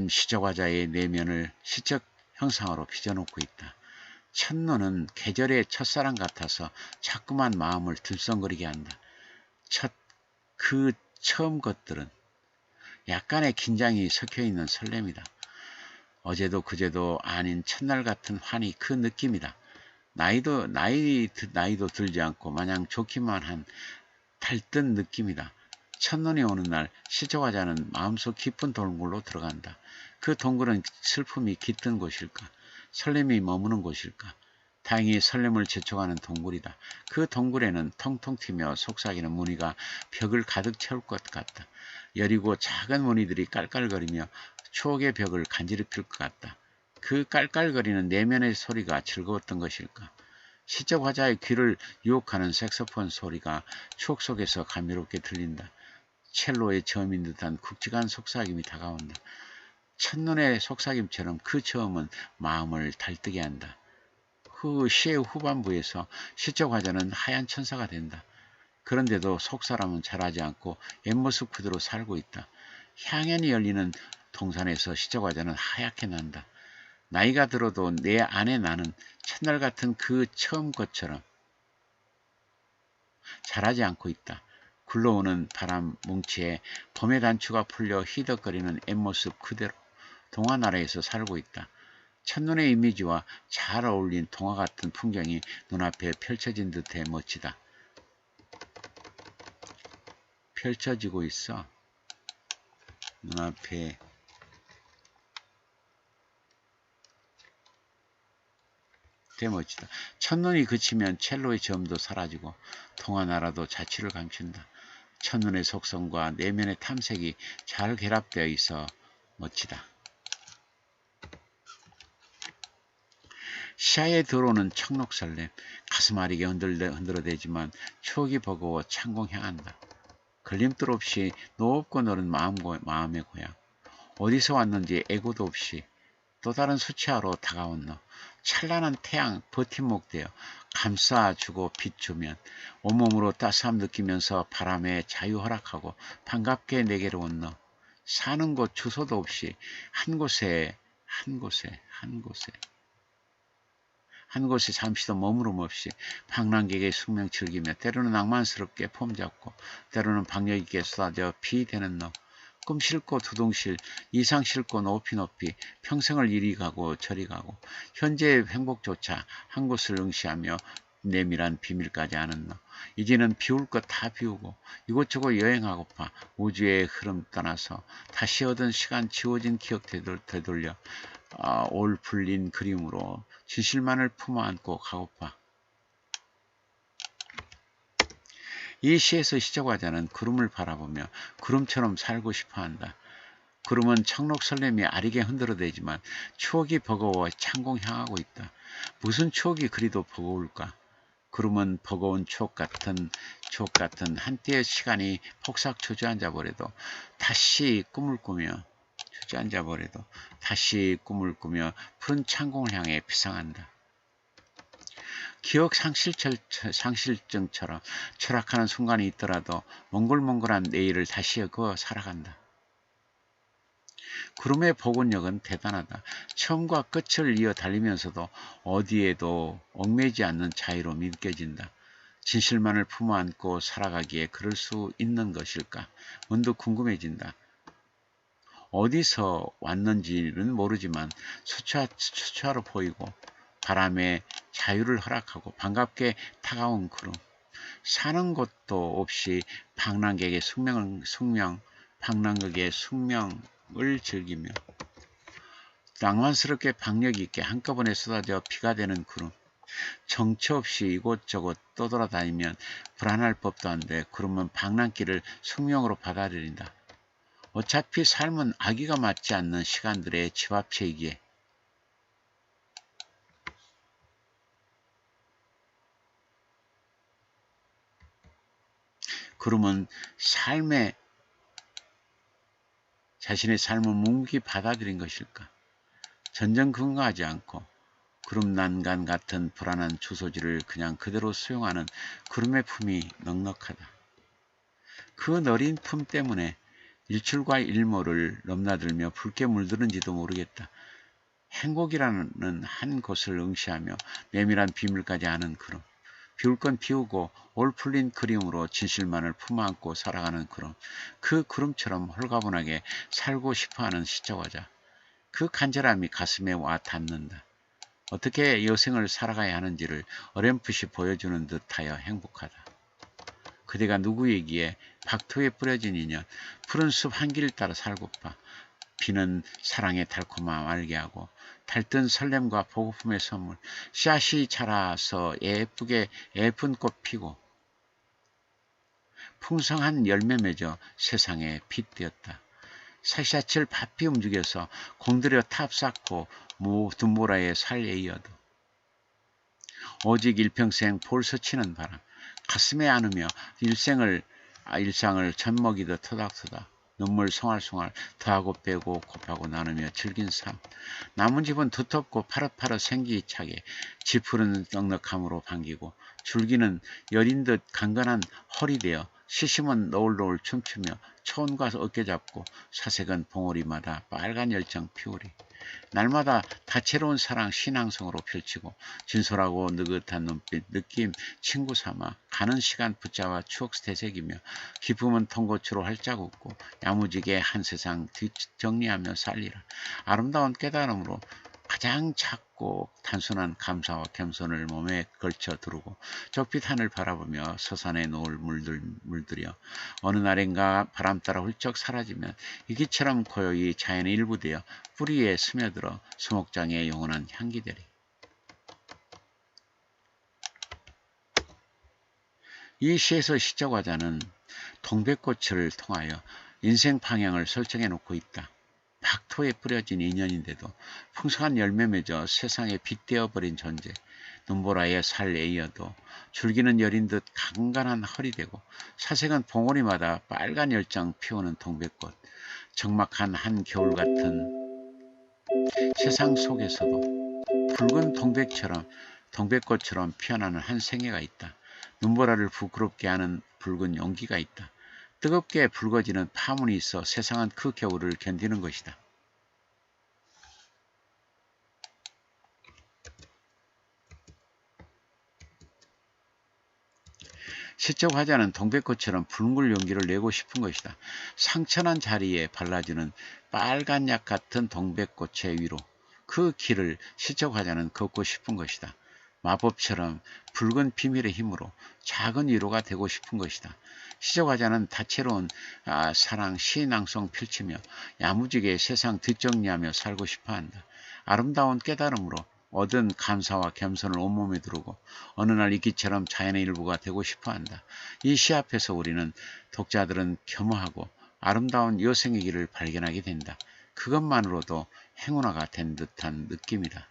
시적화자의 내면을 시적 형상으로 빚어놓고 있다. 첫눈은 계절의 첫사랑 같아서 자꾸만 마음을 들썩거리게 한다. 처음 것들은 약간의 긴장이 섞여있는 설렘이다. 어제도 그제도 아닌 첫날 같은 환희 그 느낌이다. 나이도 들지 않고 마냥 좋기만 한 달뜬 느낌이다. 첫눈이 오는 날 시적화자는 마음속 깊은 동굴로 들어간다. 그 동굴은 슬픔이 깃든 곳일까? 설렘이 머무는 곳일까? 다행히 설렘을 재촉하는 동굴이다. 그 동굴에는 통통 튀며 속삭이는 무늬가 벽을 가득 채울 것 같다. 여리고 작은 무늬들이 깔깔거리며 추억의 벽을 간지럽힐 것 같다. 그 깔깔거리는 내면의 소리가 즐거웠던 것일까? 시적화자의 귀를 유혹하는 색소폰 소리가 추억 속에서 감미롭게 들린다. 첼로의 저음인 듯한 굵직한 속삭임이 다가온다. 첫눈의 속삭임처럼 그 저음은 마음을 달뜨게 한다. 시의 후반부에서 시적화자는 하얀 천사가 된다. 그런데도 속사람은 자라지 않고 옛모습 그대로 살고 있다. 향연이 열리는 동산에서 시적화자는 하얗게 난다. 나이가 들어도 내 안에 나는 첫날 같은 그 처음 것처럼 자라지 않고 있다. 굴러오는 바람 뭉치에 봄의 단추가 풀려 희덕거리는 옛모습 그대로 동화나라에서 살고 있다. 첫눈의 이미지와 잘 어울린 동화 같은 풍경이 눈앞에 펼쳐진 듯해 멋지다. 펼쳐지고 있어. 눈앞에 되게 멋지다. 첫눈이 그치면 첼로의 저음도 사라지고 동화나라도 자취를 감춘다. 첫눈의 속성과 내면의 탐색이 잘 결합되어 있어 멋지다. 시야에 들어오는 청록설렘, 가슴 아리게 흔들어대지만 추억이 버거워 창공 향한다. 걸림돌 없이 높고 넓은 마음의 고향. 어디서 왔는지 애고도 없이 또 다른 수치하러 다가온 너. 찬란한 태양 버팀목 되어 감싸주고 비추면 온몸으로 따스함 느끼면서 바람에 자유 허락하고 반갑게 내게로 온 너. 사는 곳 주소도 없이 한 곳에 잠시도 머무름 없이 방랑객의 숙명 즐기며 때로는 낭만스럽게 폼잡고 때로는 박력 있게 쏟아져 비되는 너. 꿈 싣고 두둥실, 이상 싣고 높이 평생을 이리 가고 저리 가고 현재의 행복조차 한 곳을 응시하며 내밀한 비밀까지 아는 너. 이제는 비울 것 다 비우고 이곳저곳 여행하고파 우주의 흐름 떠나서 다시 얻은 시간 지워진 기억 되돌려 올 풀린 그림으로 진실만을 품어안고 가고파. 이 시에서 시작하자는 구름을 바라보며 구름처럼 살고 싶어한다. 구름은 청록 설렘이 아리게 흔들어대지만 추억이 버거워 창공 향하고 있다. 무슨 추억이 그리도 버거울까? 구름은 버거운 추억 같은 한때의 시간이 폭삭 주저앉아 버려도 다시 꿈을 꾸며 푸른 창공을 향해 비상한다. 기억 상실증처럼 추락하는 순간이 있더라도 몽글몽글한 내일을 다시 그어 살아간다. 구름의 복원력은 대단하다. 처음과 끝을 이어 달리면서도 어디에도 얽매이지 않는 자유로움이 느껴진다. 진실만을 품어안고 살아가기에 그럴 수 있는 것일까? 문득 궁금해진다. 어디서 왔는지는 모르지만 수초하러 보이고 바람에 자유를 허락하고 반갑게 다가온 구름. 사는 곳도 없이 방랑객의 숙명을 즐기며 낭만스럽게 박력 있게 한꺼번에 쏟아져 비가 되는 구름. 정처 없이 이곳저곳 떠돌아다니면 불안할 법도 한데 구름은 방랑길을 숙명으로 받아들인다. 어차피 삶은 아기가 맞지 않는 시간들의 집합체이기에 구름은 자신의 삶을 묵묵히 받아들인 것일까? 전전긍긍하지 않고 구름 난간 같은 불안한 주소지를 그냥 그대로 수용하는 구름의 품이 넉넉하다. 그 너린 품 때문에 일출과 일모를 넘나들며 붉게 물드는지도 모르겠다. 행복이라는 한 곳을 응시하며 내밀한 비밀까지 아는 구름. 비울 건 비우고 올 풀린 그림으로 진실만을 품어안고 살아가는 구름. 그 구름처럼 홀가분하게 살고 싶어하는 시청자자. 그 간절함이 가슴에 와 닿는다. 어떻게 여생을 살아가야 하는지를 어렴풋이 보여주는 듯하여 행복하다. 그대가 누구이기에 박토에 뿌려진 인연, 푸른 숲 한길을 따라 살고파. 비는 사랑의 달콤함 알게 하고 달뜬 설렘과 보고품의 선물, 씨앗이 자라서 예쁜 꽃 피고 풍성한 열매 맺어 세상에 빛 되었다. 사시사철 바삐 움직여서 공들여 탑 쌓고 둔보라에 살에 이어도 오직 일평생 볼서치는 바람, 가슴에 안으며 일상을 젖먹이듯 토닥토닥 눈물 송알송알 더하고 빼고 곱하고 나누며 즐긴 삶. 나뭇잎은 두텁고 파릇파릇 생기차게 지푸른 넉넉함으로 반기고 줄기는 여린 듯 강건한 헐이 되어 시심은 노을노을 춤추며 초원과 어깨잡고 사색은 봉오리마다 빨간 열정 피우리. 날마다 다채로운 사랑 신앙성으로 펼치고 진솔하고 느긋한 눈빛 느낌 친구 삼아 가는 시간 붙잡아 추억 되새기며 기쁨은 통고추로 활짝 웃고 야무지게 한 세상 정리하며 살리라. 아름다운 깨달음으로 가장 작고 단순한 감사와 겸손을 몸에 걸쳐 두르고 좁빛 하늘 바라보며 서산의 노을 물들여 어느 날인가 바람 따라 훌쩍 사라지면 이기처럼 고요히 자연의 일부 되어 뿌리에 스며들어 수목장의 영원한 향기되리. 이 시에서 시작하자는 동백꽃을 통하여 인생 방향을 설정해 놓고 있다. 박토에 뿌려진 인연인데도 풍성한 열매 맺어 세상에 빗대어 버린 존재. 눈보라의 살에이어도 줄기는 여린 듯 강간한 허리되고 사색은 봉오리마다 빨간 열정 피우는 동백꽃. 적막한 한 겨울 같은 세상 속에서도 붉은 동백꽃처럼 피어나는 한 생애가 있다. 눈보라를 부끄럽게 하는 붉은 용기가 있다. 뜨겁게 붉어지는 파문이 있어 세상은 그 겨울을 견디는 것이다. 시적 화자는 동백꽃처럼 붉은 용기를 내고 싶은 것이다. 상처난 자리에 발라주는 빨간 약 같은 동백꽃의 위로 그 길을 시적 화자는 걷고 싶은 것이다. 마법처럼 붉은 비밀의 힘으로 작은 위로가 되고 싶은 것이다. 시적 화자는 다채로운 사랑 시낭송 펼치며 야무지게 세상 뒷정리하며 살고 싶어한다. 아름다운 깨달음으로 얻은 감사와 겸손을 온몸에 두르고 어느 날 이끼처럼 자연의 일부가 되고 싶어한다. 이 시 앞에서 우리는 독자들은 겸허하고 아름다운 여생의 길을 발견하게 된다. 그것만으로도 행운화가 된 듯한 느낌이다.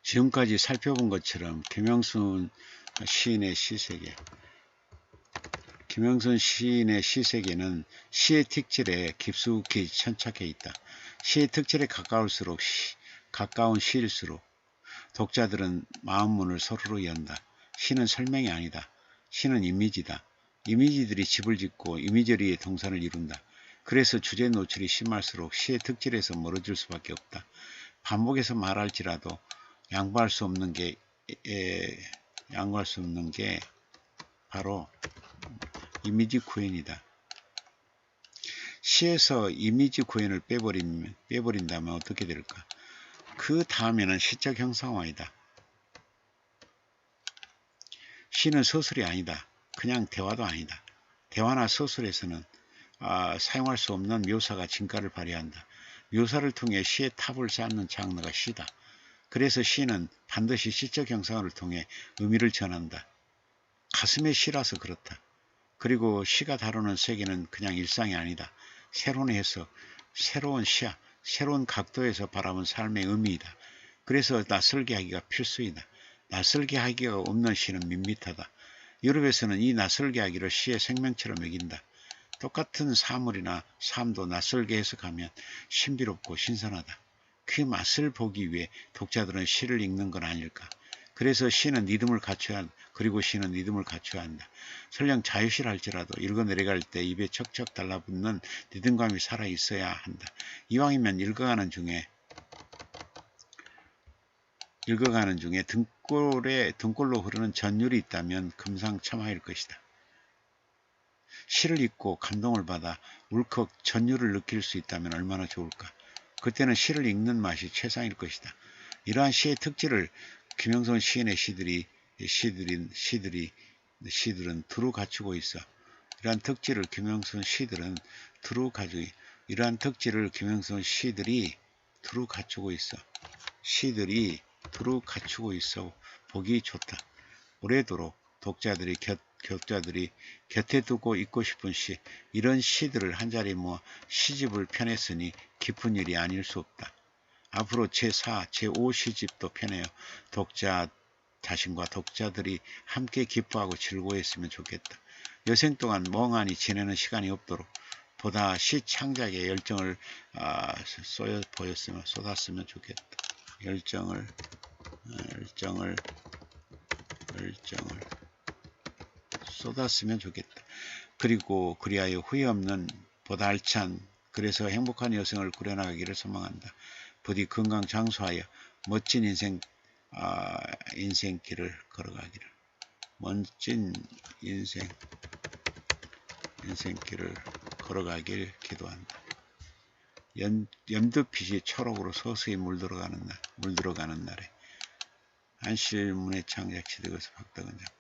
지금까지 살펴본 것처럼 김영순 시인의 시세계, 김영순 시인의 시세계는 시의 특질에 깊숙이 천착해 있다. 시의 특질에 가까울수록 가까운 시일수록 독자들은 마음문을 서로로 연다. 시는 설명이 아니다. 시는 이미지다. 이미지들이 집을 짓고 이미저리의 동산을 이룬다. 그래서 주제 노출이 심할수록 시의 특질에서 멀어질 수밖에 없다. 반복해서 말할지라도 양보할 수 없는 게 바로 이미지 구현이다. 시에서 이미지 구현을 빼버린다면 어떻게 될까? 그 다음에는 시적 형상화이다. 시는 서술이 아니다. 그냥 대화도 아니다. 대화나 서술에서는 사용할 수 없는 묘사가 진가를 발휘한다. 묘사를 통해 시의 탑을 쌓는 장르가 시다. 그래서 시는 반드시 시적 형상을 통해 의미를 전한다. 가슴의 시라서 그렇다. 그리고 시가 다루는 세계는 그냥 일상이 아니다. 새로운 해석, 새로운 시야, 새로운 각도에서 바라본 삶의 의미이다. 그래서 낯설게 하기가 필수이다. 낯설게 하기가 없는 시는 밋밋하다. 유럽에서는 이 낯설게 하기를 시의 생명처럼 여긴다. 똑같은 사물이나 삶도 낯설게 해석하면 신비롭고 신선하다. 그 맛을 보기 위해 독자들은 시를 읽는 건 아닐까. 그래서 시는 리듬을 갖춰야 한다. 그리고 시는 리듬을 갖춰야 한다. 설령 자유시를 할지라도 읽어 내려갈 때 입에 척척 달라붙는 리듬감이 살아있어야 한다. 이왕이면 읽어가는 중에 등골로 흐르는 전율이 있다면 금상첨화일 것이다. 시를 읽고 감동을 받아 울컥 전율을 느낄 수 있다면 얼마나 좋을까. 그때는 시를 읽는 맛이 최상일 것이다. 이러한 시의 특질을 김영순 시인의 시들은 두루 갖추고 있어. 이러한 특질을 김영순 시들은 두루 갖추고 있어. 시들이 두루 갖추고 있어 보기 좋다. 오래도록 독자들이 곁에 두고 읽고 싶은 시, 이런 시들을 한자리에 모아 시집을 펴냈으니 기쁜 일이 아닐 수 없다. 앞으로 제4, 제5 시집도 펴내어 독자 자신과 독자들이 함께 기뻐하고 즐거워했으면 좋겠다. 여생 동안 멍하니 지내는 시간이 없도록 보다 시 창작에 열정을 쏟았으면 좋겠다. 열정을 쏟았으면 좋겠다. 그리고 그리하여 후회 없는 보다 알찬 그래서 행복한 여생을 꾸려나가기를 소망한다. 부디 건강 장수하여 멋진 인생길을 걸어가기를. 멋진 인생길을 걸어가길 기도한다. 연두빛이 초록으로 서서히 물들어가는 날에 안실문의 창작 지득에서 박덕은 작가,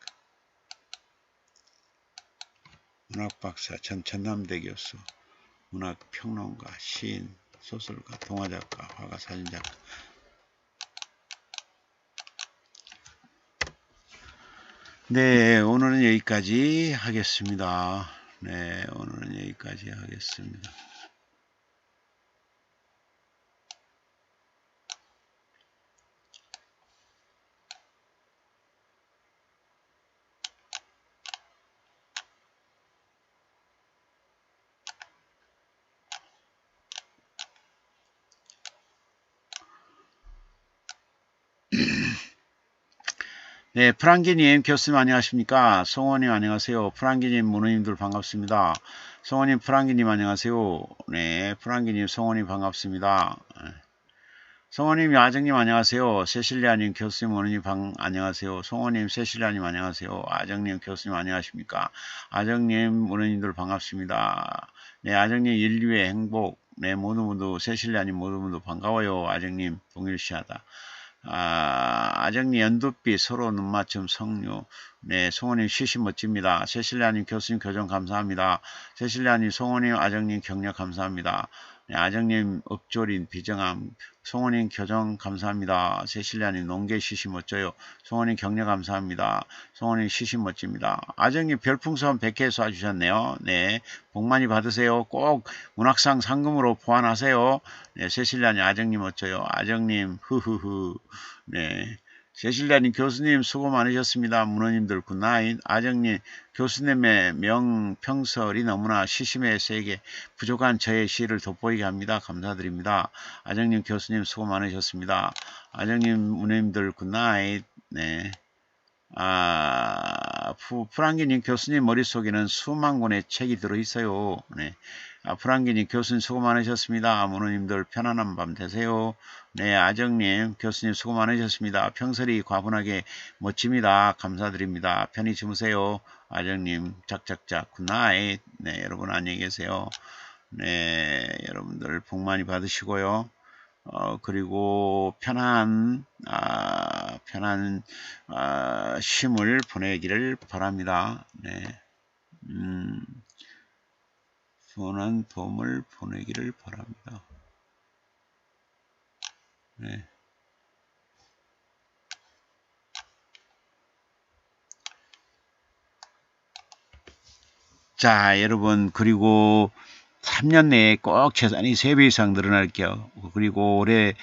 문학박사, 전남대 교수, 문학평론가, 시인, 소설가, 동화작가, 화가, 사진작가. 네, 오늘은 여기까지 하겠습니다. 네, 프랑기님, 교수님 안녕하십니까? 송원님 안녕하세요. 프랑기님, 문호님들 반갑습니다. 송원님, 프랑기님 안녕하세요. 네, 프랑기님, 송원님 반갑습니다. 송원님, 아정님 안녕하세요. 세실리아님, 교수님, 문호님 안녕하세요. 송원님, 세실리아님 안녕하세요. 아정님, 교수님 안녕하십니까? 아정님, 문호님들 반갑습니다. 네, 아정님, 인류의 행복. 네, 모두 세실리아님 모두 반가워요. 아정님, 동일시하다. 아정님, 연두빛, 서로 눈맞춤, 성류. 네, 송원님, 쉬시 멋집니다. 세실리아님, 교수님, 교정 감사합니다. 세실리아님, 송원님, 아정님, 격려 감사합니다. 네, 아정님 읍조린 비정함. 송원님 교정 감사합니다. 세실리아님 농계 시시 멋져요. 송원님 격려 감사합니다. 송원님 시시 멋집니다. 아정님 별풍선 100개 쏴주셨네요. 네, 복 많이 받으세요. 꼭 문학상 상금으로 보완하세요. 네, 세실리아님 아정님 멋져요. 아정님 흐흐흐. 네. 세실리아님 교수님 수고 많으셨습니다. 문어님들 굿나잇. 아정님 교수님의 명평설이 너무나 시심의 세계 부족한 저의 시를 돋보이게 합니다. 감사드립니다. 아정님 교수님 수고 많으셨습니다. 아정님 문어님들 굿나잇. 네. 프랑기님 교수님 머릿속에는 수만 권의 책이 들어있어요. 네. 프랑기님 교수님 수고 많으셨습니다. 문호님들 편안한 밤 되세요. 네, 아정님 교수님 수고 많으셨습니다. 평설이 과분하게 멋집니다. 감사드립니다. 편히 주무세요. 아정님 짝짝짝 굿나잇. 네, 여러분 안녕히 계세요. 네, 여러분들 복 많이 받으시고요. 그리고 편한 쉼을 보내기를 바랍니다. 네. 편한 봄을 보내기를 바랍니다. 네. 자, 여러분, 그리고 3년 내에 꼭 재산이 3배 이상 늘어날게요. 그리고 올해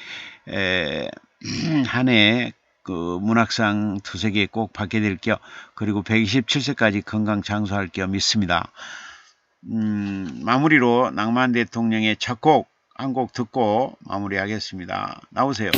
한 해 그 문학상 2-3개 꼭 받게 될게요. 그리고 127세까지 건강 장수할게요. 믿습니다. 마무리로 낭만 대통령의 첫 곡 한 곡 듣고 마무리하겠습니다. 나오세요.